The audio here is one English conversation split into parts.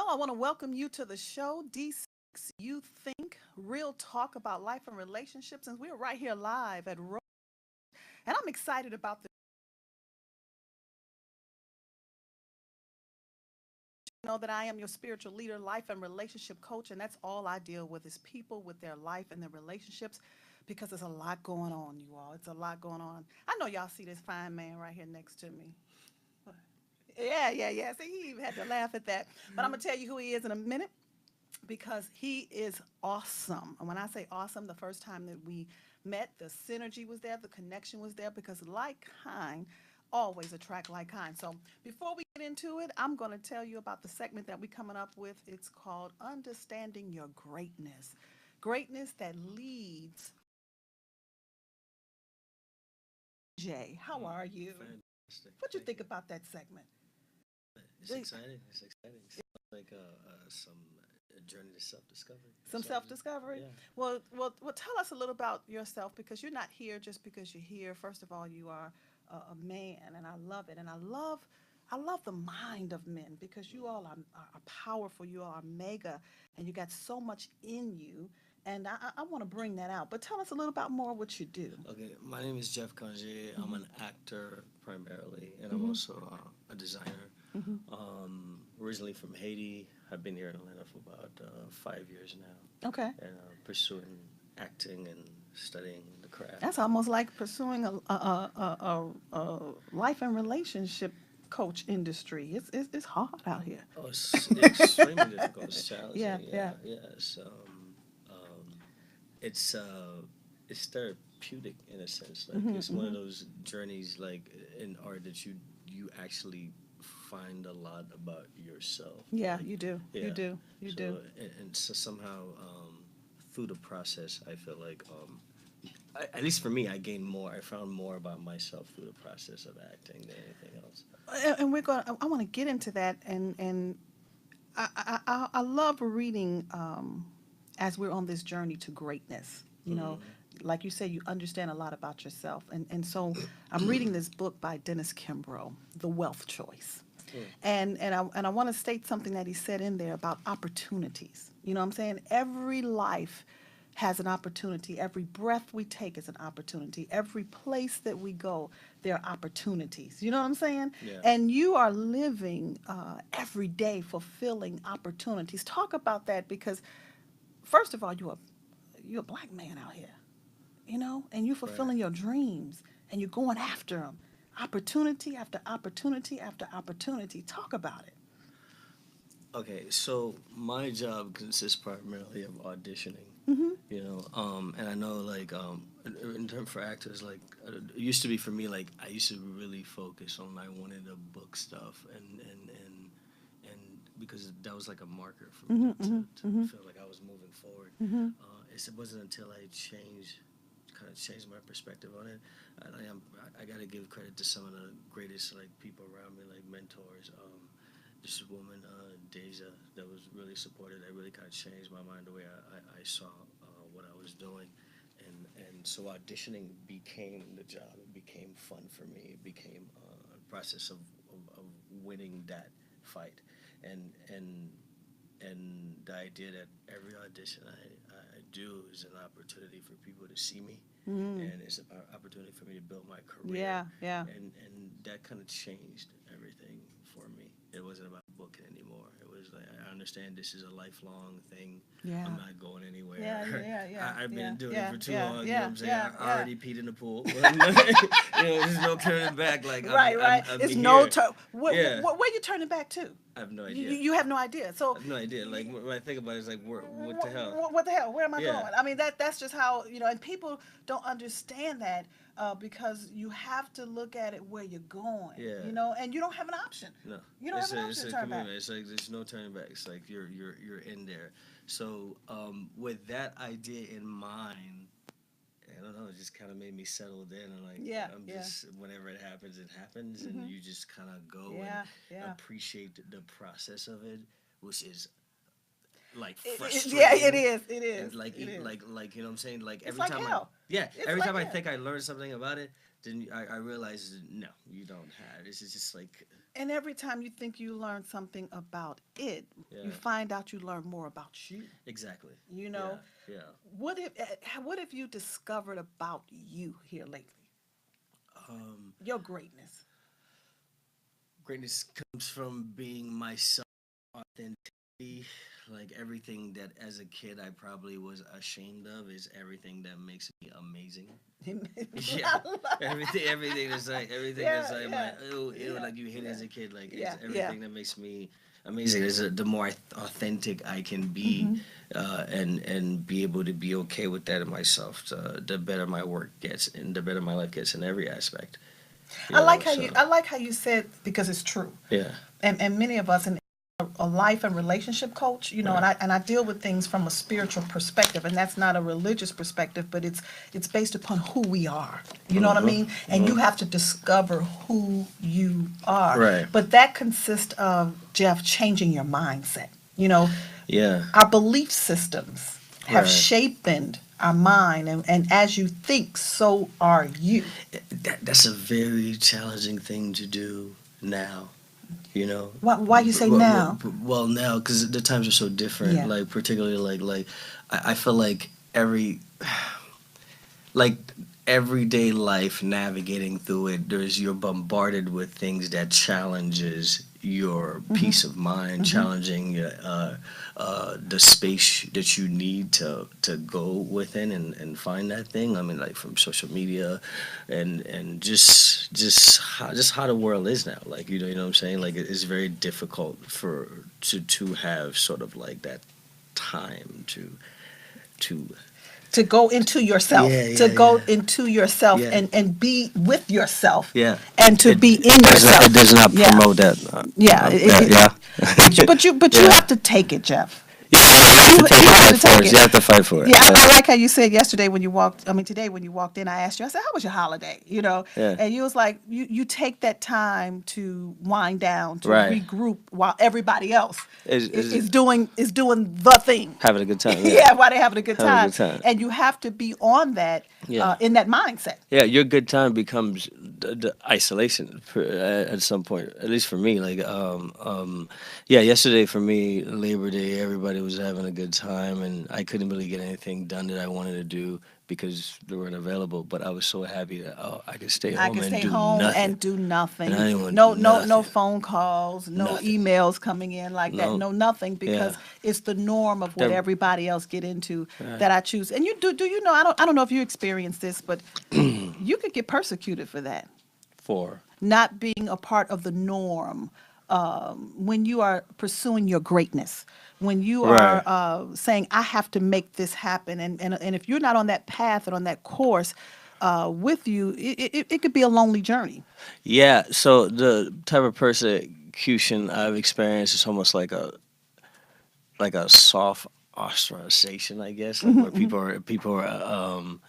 I want to welcome you to the show, D6 You Think, real talk about life and relationships. And we're right here live at Rose. And I'm excited about the know that I am your spiritual leader, life and relationship coach. And that's all I deal with is people with their life and their relationships because there's a lot going on, you all. It's a lot going on. I know y'all see this fine man right here next to me. Yeah. See, he even had to laugh at that. But I'm going to tell you who he is in a minute because he is awesome. And when I say awesome, the first time that we met, the synergy was there, the connection was there because like kind always attract like kind. So before we get into it, I'm going to tell you about the segment that we're coming up with. It's called Understanding Your Greatness. Greatness that leads. Jay, how are you? Fantastic. What you Thank think you. about that segment? It's exciting. It's exciting. Sounds like some a journey to self-discovery. Some self-discovery. Yeah. Well, tell us a little about yourself because you're not here just because you're here. First of all, you are a man, and I love it, and I love the mind of men because you all are powerful. You all are mega, and you got so much in you, and I want to bring that out. But tell us a little about more what you do. Okay. My name is Jeff Conge. I'm Mm-hmm. an actor primarily, and I'm Mm-hmm. also a designer. Mm-hmm. Originally from Haiti. I've been here in Atlanta for about 5 years now, Okay, and pursuing acting and studying the craft. that's almost like pursuing a life and relationship coach industry. It's hard out here. Oh, it's extremely difficult. It's Yeah, challenging. yeah. Yeah, yes. Um, it's it's therapeutic in a sense. Like Mm-hmm, it's one of mm-hmm. those journeys, like in art, that you actually find a lot about yourself. Yeah, Like, you do. You yeah. do. You do. So and so somehow through the process, I feel like at least for me, I gained more. I found more about myself through the process of acting than anything else. And we're going. I want to get into that, and I love reading as we're on this journey to greatness. You know, Mm-hmm. like you said, you understand a lot about yourself, and so I'm reading this book by Dennis Kimbro, The Wealth Choice. Mm. And I want to state something that he said in there about opportunities. You know what I'm saying? Every life has an opportunity. Every breath we take is an opportunity. Every place that we go, there are opportunities. You know what I'm saying? Yeah. And you are living every day fulfilling opportunities. Talk about that because, first of all, you're a black man out here, you know, and you're Right. fulfilling your dreams and you're going after them. Opportunity after opportunity after opportunity. Talk about it. Okay, so my job consists primarily of auditioning, Mm-hmm. and I know like in term for actors, like it used to be for me, like I used to really focus on I wanted to book stuff and because that was like a marker for me Mm-hmm. to Mm-hmm. feel like I was moving forward. Mm-hmm. It wasn't until I kind of changed my perspective on it. I got to give credit to some of the greatest like people around me, like mentors. This woman, Deja, that was really supportive. That really kind of changed my mind the way I saw what I was doing, and so auditioning became the job. It became fun for me. It became a process of winning that fight, and and the idea that every audition I do is an opportunity for people to see me, Mm. and it's an opportunity for me to build my career, Yeah, yeah. and that kind of changed everything for me. It wasn't about booking anymore. It was like I understand this is a lifelong thing. Yeah. I'm not going Yeah, anywhere. yeah, yeah, I've yeah, been doing it yeah, for too yeah, long. You know what yeah, I'm saying? yeah, I yeah. already peed in the pool. There's no turning back. Like Right, right. I'm It's no here. turn. Yeah, Where you turning back to? I have no You, idea. you you have no idea. So, I have no idea. Like when I think about it, it's like, what the hell? what the hell? Where am I Yeah, going? I mean, that's just how you know. And people don't understand that because you have to look at it where you're going. yeah. You know, and you don't have an option. No, You don't have an it's option to a turn back. commitment. It's like there's no turning back. It's like you're in there. So with that idea in mind, I don't know. It just kind of made me settled in and like Yeah, I'm yeah. just whenever it happens, and Hmm. you just kind of go and Yeah, yeah. appreciate the process of it, which is like Yeah, it frustrating is. It is. and like It is. like you know what I'm saying, like It's every like time hell. It's every like time I hell. think I learned something about it, then I realize no, you don't have. This is just like And every time you think you learn something about it, Yeah. you find out you learn more about you. Exactly. You know, Yeah. Yeah. what have you discovered about you here lately? Um, Your greatness. Greatness comes from being myself, authenticity. Like everything that as a kid I probably was ashamed of is everything that makes me amazing. Yeah, I love- everything yeah, that's like my yeah, ew, yeah, like you hate as a kid, like it's yeah, yeah. everything that makes me amazing. Is the more authentic I can be, Hmm. and be able to be okay with that in myself, the better my work gets and the better my life gets in every aspect. I You know, like how so you said because it's true. yeah, And many of us in a life and relationship coach, you know, right, and I deal with things from a spiritual perspective, and that's not a religious perspective, but it's based upon who we are. You know what I uh-huh, mean? And uh-huh. you have to discover who you are. Right, But that consists of, Jeff, changing your mindset. You know, yeah, our belief systems have right. shaped our mind, and as you think, so are you. That's a very challenging thing to do now. You know, Why you say now? well now because the times are so different. Yeah. Like particularly like I feel like like everyday life navigating through it, you're bombarded with things that challenges your Hmm. peace of mind, Hmm. challenging the space that you need to go within and find that thing. I mean, like from social media, and just how the world is now. Like you know what I'm saying. Like it's very difficult to have sort of like that time to To go into yourself, yeah, to yeah, go yeah. into yourself Yeah, and be with yourself, yeah. and to be in It yourself. does not Yeah, promote that. yeah. Yeah. But you Yeah. have to take it, Jeff. Yeah, you have to take You it have by to take force. it. You have to fight for it. Yeah, I Yeah. like how you said yesterday when you walked. I mean, today when you walked in, I asked you. I said, "How was your holiday?" You know, Yeah. and you was like, "You take that time to wind down, to Right. regroup, while everybody else Is is doing the thing." having a good time. Yeah. Yeah, while they're having a good Having a time, good time. and you have to be on that, Yeah. in that mindset. Yeah, your good time becomes the isolation at some point. At least for me, like yeah. Yesterday for me, Labor Day, everybody was having a good time, and I couldn't really get anything done that I wanted to do because they weren't available. But I was so happy that I could stay I home can and stay do home nothing, and do and I nothing. didn't want to No, do no nothing, phone calls, no nothing. emails coming in like that. No, No nothing yeah, because it's the norm of what that everybody else get into right. that I choose. And you do you know, I don't know if you experience this, but you could get persecuted for that. For Not being a part of the norm, when you are pursuing your greatness, when you are right. saying, I have to make this happen. And if you're not on that path and on that course with you, it could be a lonely journey. Yeah, so the type of persecution I've experienced is almost like a soft ostracization, I guess, like where people are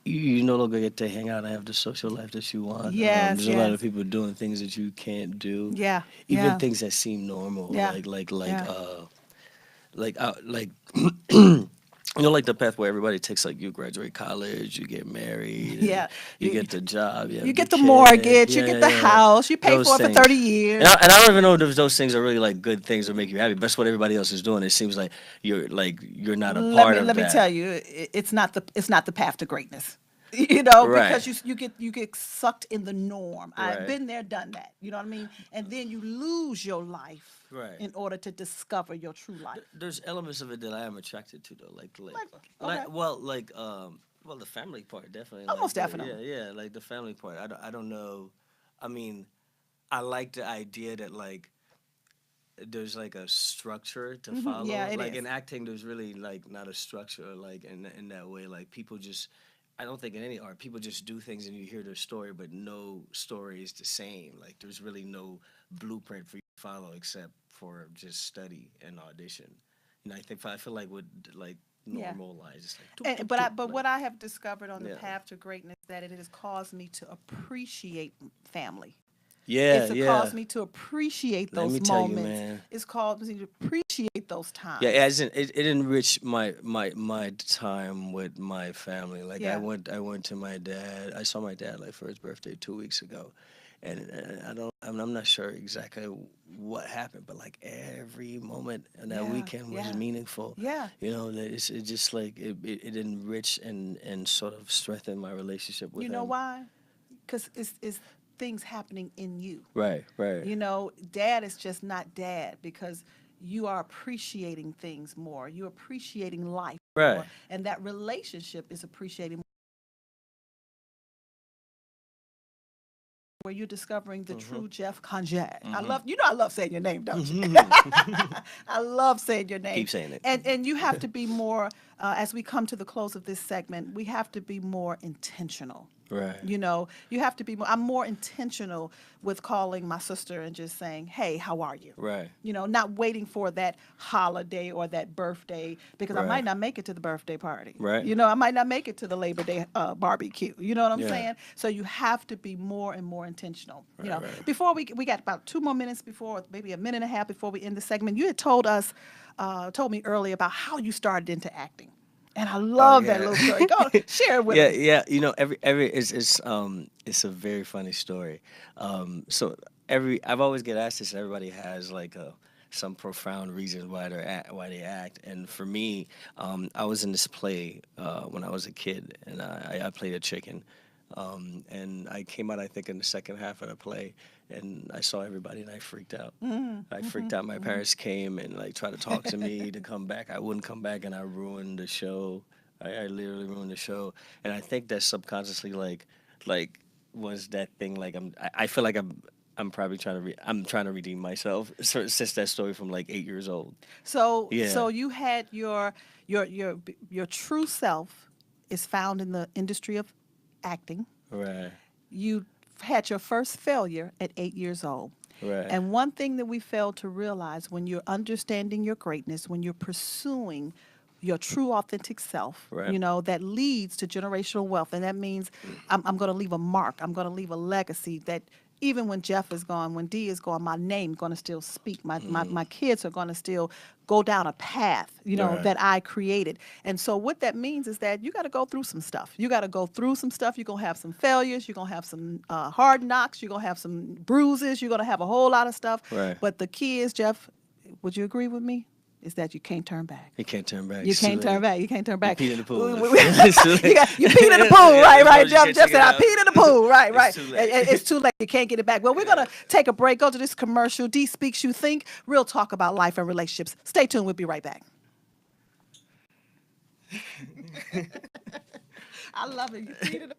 you no longer get to hang out and have the social life that you want. Yes, There's a lot yes. of people doing things that you can't do, Yeah, even yeah, things that seem normal, yeah, like yeah. like like the path where everybody takes like you graduate college, you get married, and Yeah. you You, get the job, you you have the get the kid. mortgage, you Yeah, get yeah, the yeah. house, you pay Those for it for 30 things. years. And I don't even know if those things are really like good things or make you happy. But that's what everybody else is doing. It seems like you're not a part of Let me that. tell you, it's not the path to greatness. You know, Right. because you get sucked in the norm. I've Right. been there, done that. You know what I mean? And then you lose your life Right. in order to discover your true life. There's elements of it that I am attracted to though, Like, okay, well, the family part definitely, almost definitely. yeah, like the family part. I don't know. I mean, I like the idea that like there's like a structure to Yeah, follow. it Like is. in acting, there's really like not a structure like in that way. Like people just, I don't think in any art people just do things and you hear their story, but no story is the same. Like there's really no blueprint for you to follow except for just study and audition. And I feel like with like Yeah. normal lives, it's like And, but like what I have discovered on the yeah, path to greatness that it has caused me to appreciate family. yeah, It's yeah. caused me to appreciate Let me those tell you, moments. man. It's caused me to appreciate those Yeah, times. it enriched my time with my family. Like Yeah. I went to my dad. I saw my dad like for his birthday 2 weeks ago, and I'm not sure exactly what happened, but like every moment in that Yeah, weekend was yeah, meaningful. yeah. You know, that it just like it enriched and sort of strengthened my relationship with You know him. why? Because it's things happening in you. Right, right, You know, dad is just not dad because you are appreciating things more. You're appreciating life right. more. And that relationship is appreciating where you're discovering the Mhm. true Jeff Conjad. Mhm. I love saying your name, don't you? Mhm. I love saying your name. Keep saying it. And you have to be more, as we come to the close of this segment, we have to be more intentional. Right. You know, you have to be more, I'm more intentional with calling my sister and just saying, hey, how are you? Right. You know, not waiting for that holiday or that birthday because I Right. might not make it to the birthday party. Right. You know, I might not make it to the Labor Day barbecue. You know what I'm Yeah. saying? So you have to be more and more intentional. You Right. know, Right. before we got about 2 more minutes before, maybe a minute and a half before we end the segment, you had told us, told me earlier about how you started into acting. And I Oh love that yeah. little story. Go on, share it with Yeah, us. yeah. You know, every it's a very funny story. So every I've always get asked this. Everybody has like some profound reason why they act. And for me, I was in this play when I was a kid, and I played a chicken. And I came out, I think, in the second half of the play, and I saw everybody, and I freaked out. I freaked out. My parents came and like tried to talk to me to come back. I wouldn't come back, and I ruined the show. I literally ruined the show, and I think that subconsciously, like was that thing. Like I feel like I'm probably I'm trying to redeem myself since that story from like 8 years old. So Yeah. you had your true self is found in the industry of acting. Right. You had your first failure at 8 years old. Right. And one thing that we fail to realize when you're understanding your greatness, when you're pursuing your true authentic self, Right. you know, that leads to generational wealth. And that means I'm going to leave a mark. I'm going to leave a legacy that even when Jeff is gone, when Dee is gone, my name going to still speak. My kids are going to still go down a path, you know, Right. that I created. And so what that means is that you got to go through some stuff. You got to go through some stuff. You're going to have some failures. You're going to have some hard knocks. You're going to have some bruises. You're going to have a whole lot of stuff. Right. But the key is, Jeff, would you agree with me? Is that you can't turn back. You can't turn back. You It's too can't turn late. back. You can't turn You back. peed in the pool. You It's too late. peed in the pool, Yeah, right, that's right. what you Jeff, can't Jeff check said, it I out. peed in the pool, right, It's right. too late. It's too late. You can't get it back. Well, we're going to take a break, go to this commercial. D Speaks You Think, real talk about life and relationships. Stay tuned. We'll be right back. I love it. You peed in the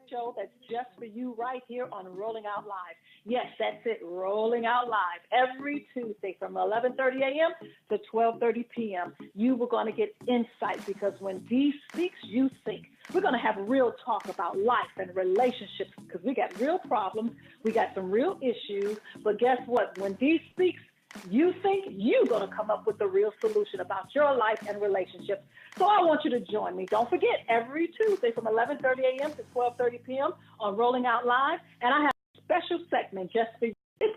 show that's just for you right here on Rolling Out Live. Yes, that's it, Rolling Out Live, every Tuesday from 11:30 a.m. to 12:30 p.m. You were going to get insight because when Dee speaks, you think. We're going to have real talk about life and relationships because we got real problems, we got some real issues, but guess what? When Dee speaks, you think you're going to come up with the real solution about your life and relationships. So I want you to join me. Don't forget, every Tuesday from 11:30 a.m. to 12:30 p.m. on Rolling Out Live. And I have a special segment just for you. It's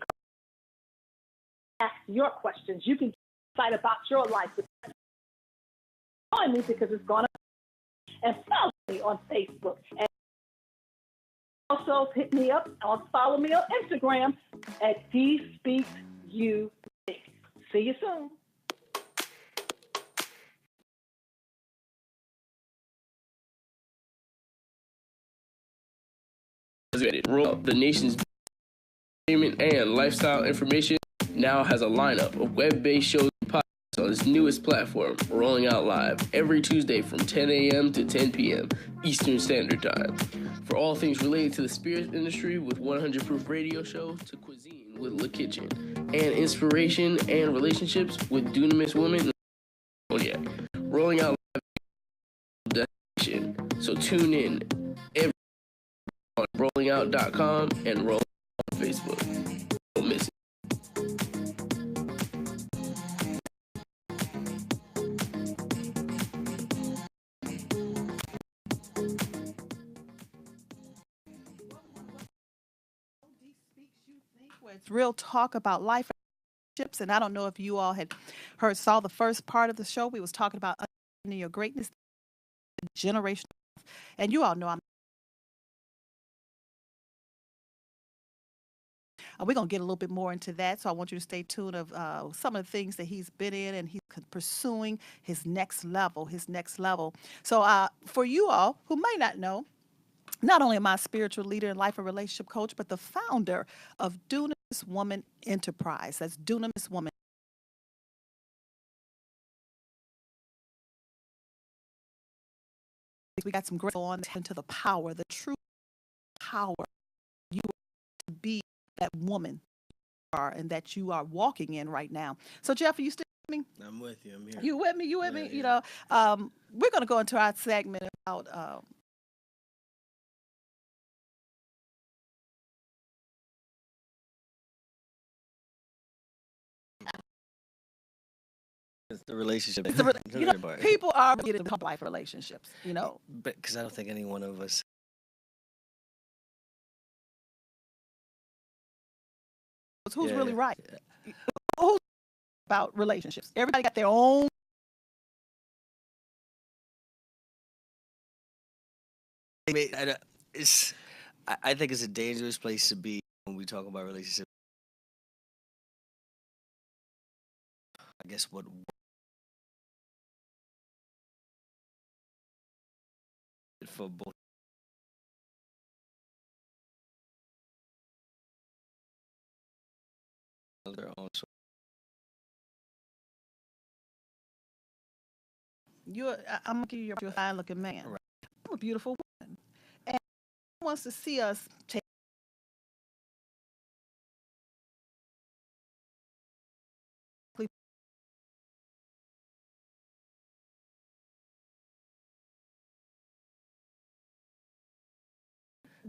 called Ask Your Questions. You can decide about your life. Join me because it's going to and follow me on Facebook. And also hit me up or follow me on Instagram at DSpeaksUThink. See you soon. The nation's entertainment and lifestyle information now has a lineup of web-based shows and podcasts on its newest platform, Rolling Out Live, every Tuesday from 10 a.m. to 10 p.m. Eastern Standard Time. For all things related to the spirits industry with 100 Proof Radio Show to cuisine with La Kitchen and inspiration and relationships with Dunamis Women. Rolling Out Live destination. So tune in every on rollingout.com and roll on Facebook. Don't miss it. where it's real talk about life and relationships. And I don't know if you all had saw the first part of the show. We was talking about understanding your greatness, generational, and you all know I'm We're going to get a little bit more into that. So I want you to stay tuned of some of the things that he's been in, and he's pursuing his next level, So for you all who may not know, not only am I a spiritual leader and life and relationship coach, but the founder of Dunamis Woman Enterprise. That's Dunamis Woman. We got some great on into the power, the true power you are to be that woman you are and that you are walking in right now. So, Jeff, are you still with me? I'm with you. I'm here. You with me? You with Yeah, me? yeah. You know, we're going to go into our segment about It's the relationship. you know, people are getting life relationships. You know, But because I don't think any one of us. who's Yeah, really yeah, right? yeah. Who's about relationships? Everybody got their own. I mean, I think it's a dangerous place to be when we talk about relationships. I guess what for both of their own. So I'm gonna give you a fine looking man. Right. I'm a beautiful woman, and he wants to see us take.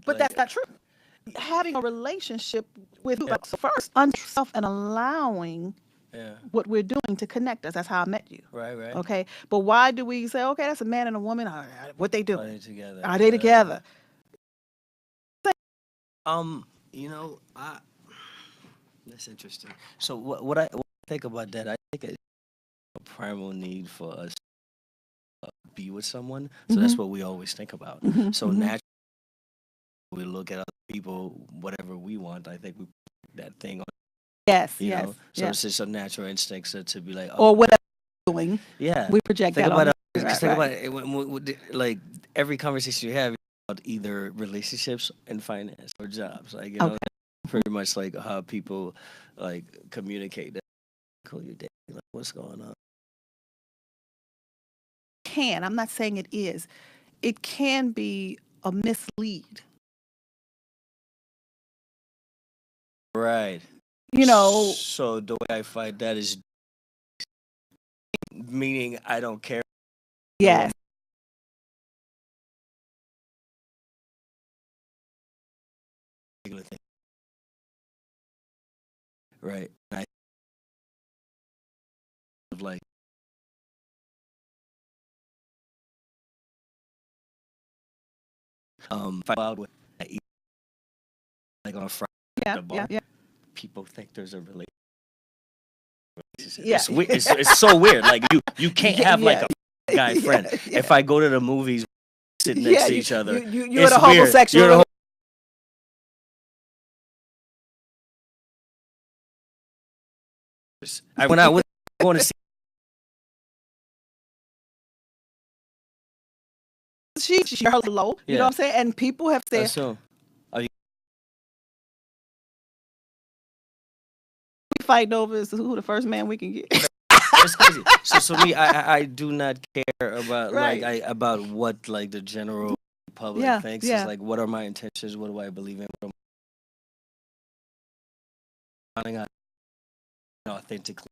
But Like- that's not true. Having a relationship with so first, yourself and allowing yeah, what we're doing to connect us. That's how I met you. right. Okay, but why do we say, okay, that's a man and a woman? What they Are doing? they together? Are they together? You know, that's interesting. So what I think about that, I think it's a primal need for us to be with someone. So that's what we always think about. So naturally, we look at other people, whatever we want. I think we put that thing on. Yes, You yes, know, so yes. it's just a natural instinct to be like, Or whatever we're doing, yeah. we project Think that about on. it. Right, Think right. about it. Like every conversation you have is about either relationships and finance or jobs. Like you know, pretty much like how people like communicate. That call your day. Like what's going on? I'm not saying it is. It can be a mislead. Right. You know, So the way I fight that is meaning I don't care. yes. Particular thing. Right. And I like if I go out with like on a Friday at the bar, people think there's a relationship. Yeah. It's so weird. Like you can't have like a guy friend. Yeah. If I go to the movies sitting next to each other, You're it's the weird. homosexual. You're the when I was going to see she her low. You know what I'm saying? And people have said so we fighting over is who the first man we can get. it's crazy. So me, I do not care about Right. about what like the general public thinks. Yeah. It's like what are my intentions? What do I believe in? What am I finding out authentically